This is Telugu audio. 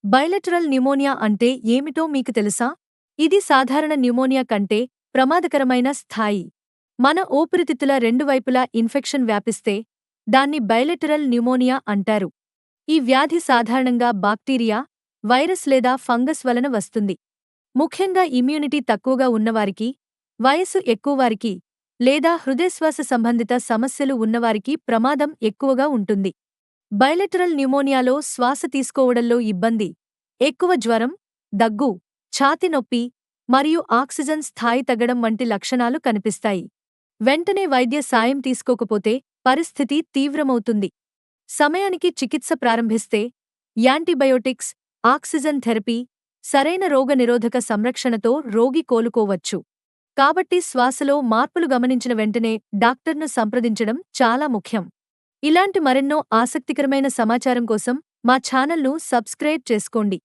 బైలెటరల్ న్యూమోనియా అంటే ఏమిటో మీకు తెలుసా? ఇది సాధారణ న్యూమోనియా కంటే ప్రమాదకరమైన స్థాయి. మన ఊపిరితిత్తుల రెండు వైపులా ఇన్ఫెక్షన్ వ్యాపిస్తే దాన్ని బైలెటరల్ న్యూమోనియా అంటారు. ఈ వ్యాధి సాధారణంగా బాక్టీరియా, వైరస్ లేదా ఫంగస్ వలన వస్తుంది. ముఖ్యంగా ఇమ్యూనిటీ తక్కువగా ఉన్నవారికి, వయస్సు ఎక్కువవారికి లేదా హృదయశ్వాస సంబంధిత సమస్యలు ఉన్నవారికి ప్రమాదం ఎక్కువగా ఉంటుంది. బైలెటరల్ న్యూమోనియాలో శ్వాస తీసుకోవడంలో ఇబ్బంది, ఎక్కువ జ్వరం, దగ్గు, ఛాతీ నొప్పి మరియు ఆక్సిజన్ స్థాయి తగ్గడం వంటి లక్షణాలు కనిపిస్తాయి. వెంటనే వైద్య సాయం తీసుకోకపోతే పరిస్థితి తీవ్రమవుతుంది. సమయానికి చికిత్స ప్రారంభిస్తే యాంటీబయోటిక్స్, ఆక్సిజన్ థెరపీ, సరైన రోగనిరోధక సంరక్షణతో రోగి కోలుకోవచ్చు. కాబట్టి శ్వాసలో మార్పులు గమనించిన వెంటనే డాక్టర్ను సంప్రదించడం చాలా ముఖ్యం. ఇలాంటి మరెన్నో ఆసక్తికరమైన సమాచారం కోసం మా ఛానల్ను సబ్స్క్రైబ్ చేసుకోండి.